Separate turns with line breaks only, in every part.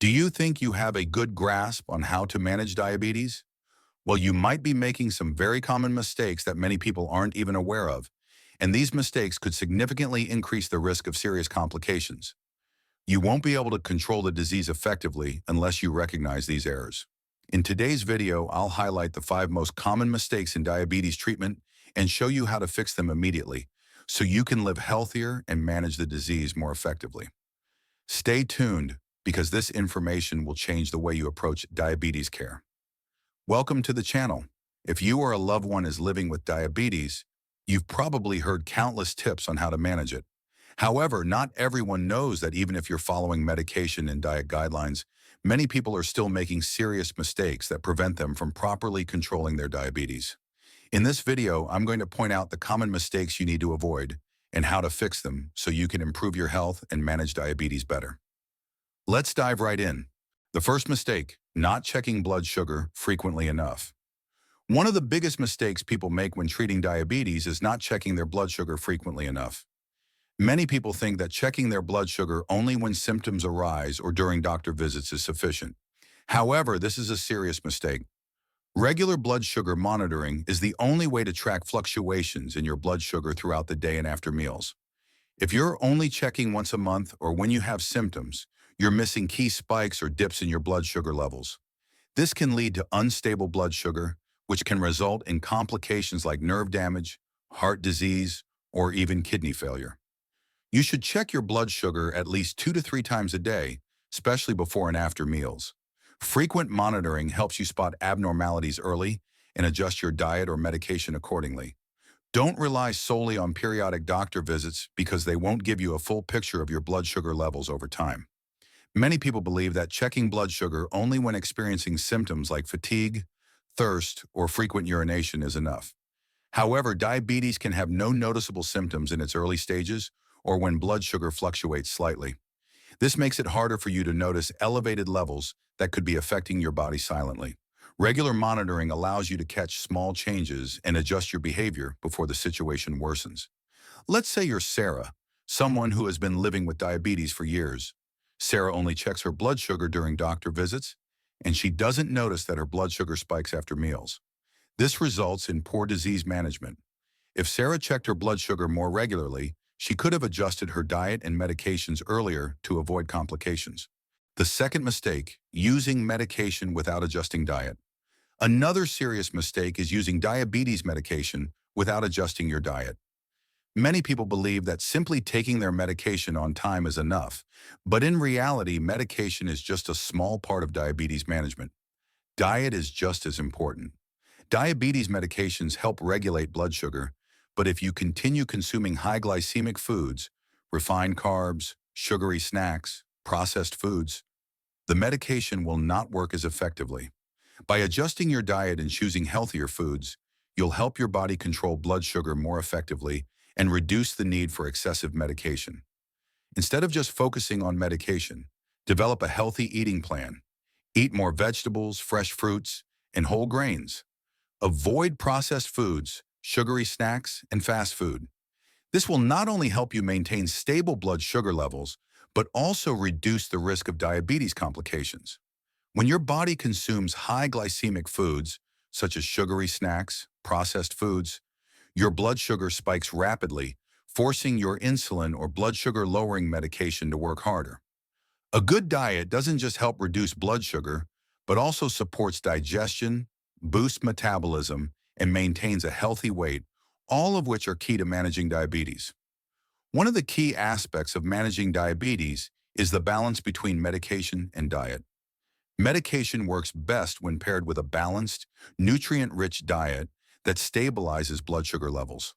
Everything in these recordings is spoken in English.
Do you think you have a good grasp on how to manage diabetes? Well, you might be making some very common mistakes that many people aren't even aware of, and these mistakes could significantly increase the risk of serious complications. You won't be able to control the disease effectively unless you recognize these errors. In today's video, I'll highlight the 5 most common mistakes in diabetes treatment and show you how to fix them immediately so you can live healthier and manage the disease more effectively. Stay tuned because this information will change the way you approach diabetes care. Welcome to the channel. If you or a loved one is living with diabetes, you've probably heard countless tips on how to manage it. However, not everyone knows that even if you're following medication and diet guidelines, many people are still making serious mistakes that prevent them from properly controlling their diabetes. In this video, I'm going to point out the common mistakes you need to avoid and how to fix them so you can improve your health and manage diabetes better. Let's dive right in. The first mistake, not checking blood sugar frequently enough. One of the biggest mistakes people make when treating diabetes is not checking their blood sugar frequently enough. Many people think that checking their blood sugar only when symptoms arise or during doctor visits is sufficient. However, this is a serious mistake. Regular blood sugar monitoring is the only way to track fluctuations in your blood sugar throughout the day and after meals. If you're only checking once a month or when you have symptoms, you're missing key spikes or dips in your blood sugar levels. This can lead to unstable blood sugar, which can result in complications like nerve damage, heart disease, or even kidney failure. You should check your blood sugar at least 2 to 3 times a day, especially before and after meals. Frequent monitoring helps you spot abnormalities early and adjust your diet or medication accordingly. Don't rely solely on periodic doctor visits because they won't give you a full picture of your blood sugar levels over time. Many people believe that checking blood sugar only when experiencing symptoms like fatigue, thirst, or frequent urination is enough. However, diabetes can have no noticeable symptoms in its early stages or when blood sugar fluctuates slightly. This makes it harder for you to notice elevated levels that could be affecting your body silently. Regular monitoring allows you to catch small changes and adjust your behavior before the situation worsens. Let's say you're Sarah, someone who has been living with diabetes for years. Sarah only checks her blood sugar during doctor visits, and she doesn't notice that her blood sugar spikes after meals. This results in poor disease management. If Sarah checked her blood sugar more regularly, she could have adjusted her diet and medications earlier to avoid complications. The second mistake, using medication without adjusting diet. Another serious mistake is using diabetes medication without adjusting your diet. Many people believe that simply taking their medication on time is enough, but in reality, medication is just a small part of diabetes management. Diet is just as important. Diabetes medications help regulate blood sugar, but if you continue consuming high glycemic foods, refined carbs, sugary snacks, processed foods, the medication will not work as effectively. By adjusting your diet and choosing healthier foods, you'll help your body control blood sugar more effectively and reduce the need for excessive medication. Instead of just focusing on medication, develop a healthy eating plan. Eat more vegetables, fresh fruits, and whole grains. Avoid processed foods, sugary snacks, and fast food. This will not only help you maintain stable blood sugar levels, but also reduce the risk of diabetes complications. When your body consumes high glycemic foods, such as sugary snacks, processed foods, your blood sugar spikes rapidly, forcing your insulin or blood sugar lowering medication to work harder. A good diet doesn't just help reduce blood sugar, but also supports digestion, boosts metabolism, and maintains a healthy weight, all of which are key to managing diabetes. One of the key aspects of managing diabetes is the balance between medication and diet. Medication works best when paired with a balanced, nutrient-rich diet that stabilizes blood sugar levels.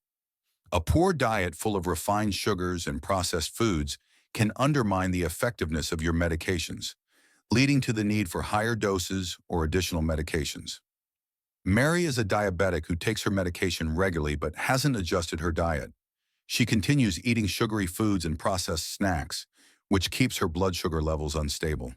A poor diet full of refined sugars and processed foods can undermine the effectiveness of your medications, leading to the need for higher doses or additional medications. Mary is a diabetic who takes her medication regularly but hasn't adjusted her diet. She continues eating sugary foods and processed snacks, which keeps her blood sugar levels unstable.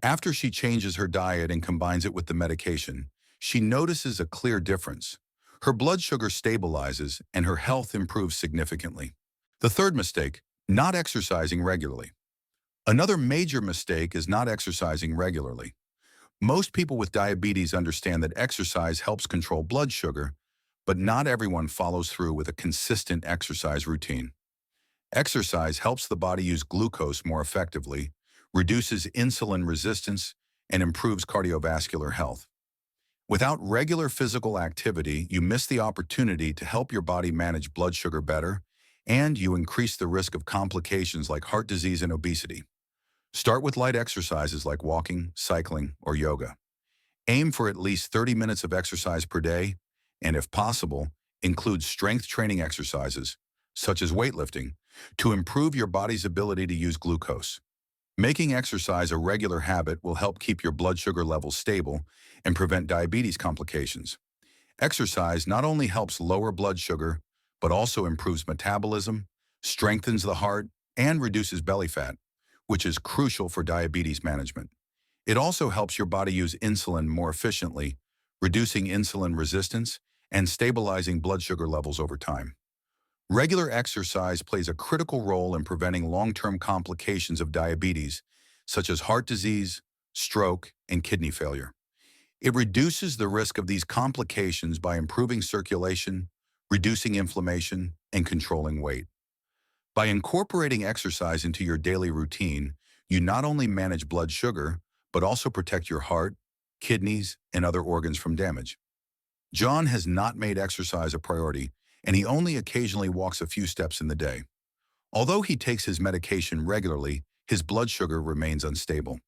After she changes her diet and combines it with the medication, she notices a clear difference. Her blood sugar stabilizes and her health improves significantly. The third mistake, not exercising regularly. Another major mistake is not exercising regularly. Most people with diabetes understand that exercise helps control blood sugar, but not everyone follows through with a consistent exercise routine. Exercise helps the body use glucose more effectively, reduces insulin resistance, and improves cardiovascular health. Without regular physical activity, you miss the opportunity to help your body manage blood sugar better, and you increase the risk of complications like heart disease and obesity. Start with light exercises like walking, cycling, or yoga. Aim for at least 30 minutes of exercise per day, and if possible, include strength training exercises, such as weightlifting, to improve your body's ability to use glucose. Making exercise a regular habit will help keep your blood sugar levels stable and prevent diabetes complications. Exercise not only helps lower blood sugar, but also improves metabolism, strengthens the heart, and reduces belly fat, which is crucial for diabetes management. It also helps your body use insulin more efficiently, reducing insulin resistance and stabilizing blood sugar levels over time. Regular exercise plays a critical role in preventing long-term complications of diabetes, such as heart disease, stroke, and kidney failure. It reduces the risk of these complications by improving circulation, reducing inflammation, and controlling weight. By incorporating exercise into your daily routine, you not only manage blood sugar, but also protect your heart, kidneys, and other organs from damage. John has not made exercise a priority, and he only occasionally walks a few steps in the day. Although he takes his medication regularly, his blood sugar remains unstable.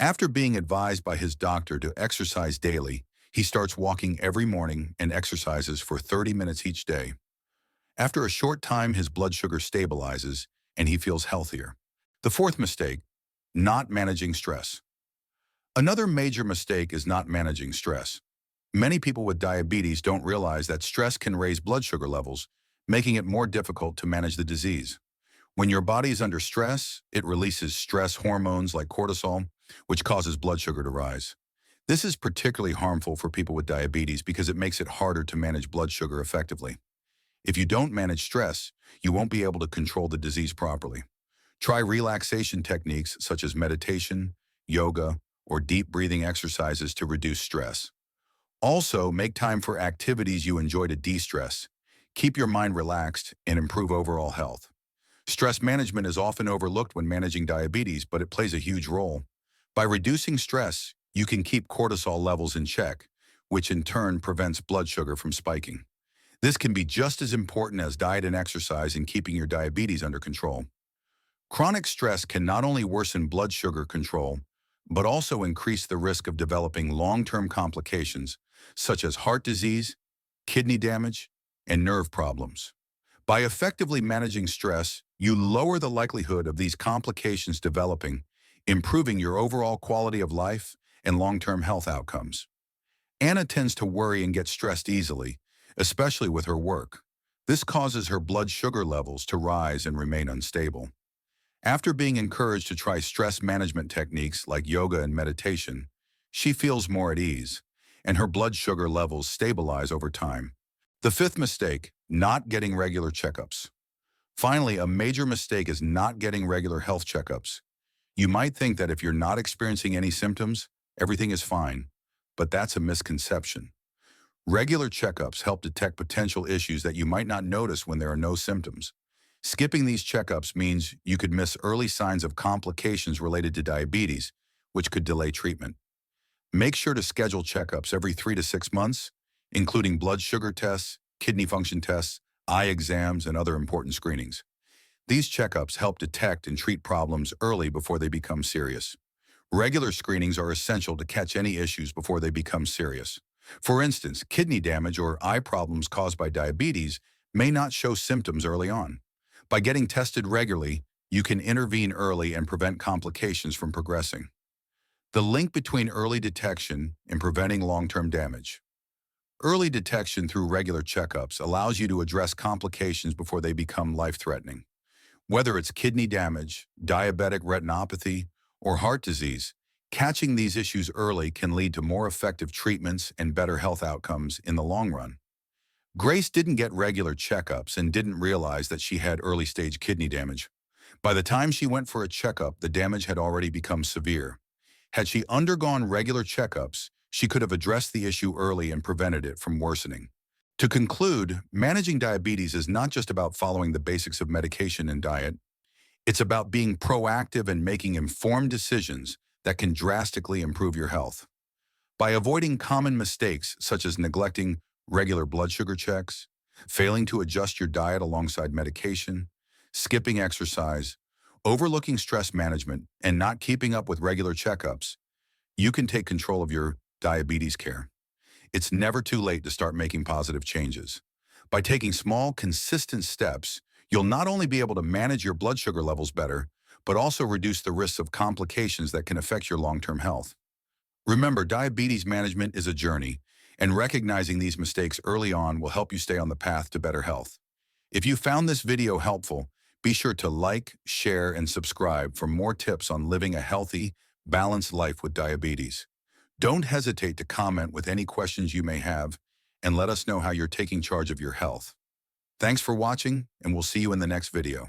After being advised by his doctor to exercise daily, he starts walking every morning and exercises for 30 minutes each day. After a short time, his blood sugar stabilizes and he feels healthier. The fourth mistake, not managing stress. Another major mistake is not managing stress. Many people with diabetes don't realize that stress can raise blood sugar levels, making it more difficult to manage the disease. When your body is under stress, it releases stress hormones like cortisol, which causes blood sugar to rise. This is particularly harmful for people with diabetes because it makes it harder to manage blood sugar effectively. If you don't manage stress, you won't be able to control the disease properly. Try relaxation techniques such as meditation, yoga, or deep breathing exercises to reduce stress. Also, make time for activities you enjoy to de-stress. Keep your mind relaxed and improve overall health. Stress management is often overlooked when managing diabetes, but it plays a huge role. By reducing stress, you can keep cortisol levels in check, which in turn prevents blood sugar from spiking. This can be just as important as diet and exercise in keeping your diabetes under control. Chronic stress can not only worsen blood sugar control, but also increase the risk of developing long-term complications, such as heart disease, kidney damage, and nerve problems. By effectively managing stress, you lower the likelihood of these complications developing, improving your overall quality of life and long-term health outcomes. Anna tends to worry and get stressed easily, especially with her work. This causes her blood sugar levels to rise and remain unstable. After being encouraged to try stress management techniques like yoga and meditation, she feels more at ease, and her blood sugar levels stabilize over time. The fifth mistake, not getting regular checkups. Finally, a major mistake is not getting regular health checkups. You might think that if you're not experiencing any symptoms, everything is fine, but that's a misconception. Regular checkups help detect potential issues that you might not notice when there are no symptoms. Skipping these checkups means you could miss early signs of complications related to diabetes, which could delay treatment. Make sure to schedule checkups every 3 to 6 months, including blood sugar tests, kidney function tests, eye exams, and other important screenings. These checkups help detect and treat problems early before they become serious. Regular screenings are essential to catch any issues before they become serious. For instance, kidney damage or eye problems caused by diabetes may not show symptoms early on. By getting tested regularly, you can intervene early and prevent complications from progressing. The link between early detection and preventing long-term damage. Early detection through regular checkups allows you to address complications before they become life-threatening. Whether it's kidney damage, diabetic retinopathy, or heart disease, catching these issues early can lead to more effective treatments and better health outcomes in the long run. Grace didn't get regular checkups and didn't realize that she had early-stage kidney damage. By the time she went for a checkup, the damage had already become severe. Had she undergone regular checkups, she could have addressed the issue early and prevented it from worsening. To conclude, managing diabetes is not just about following the basics of medication and diet. It's about being proactive and making informed decisions that can drastically improve your health. By avoiding common mistakes such as neglecting regular blood sugar checks, failing to adjust your diet alongside medication, skipping exercise, overlooking stress management, and not keeping up with regular checkups, you can take control of your diabetes care. It's never too late to start making positive changes. By taking small, consistent steps, you'll not only be able to manage your blood sugar levels better, but also reduce the risks of complications that can affect your long-term health. Remember, diabetes management is a journey, and recognizing these mistakes early on will help you stay on the path to better health. If you found this video helpful, be sure to like, share, and subscribe for more tips on living a healthy, balanced life with diabetes. Don't hesitate to comment with any questions you may have, and let us know how you're taking charge of your health. Thanks for watching, and we'll see you in the next video.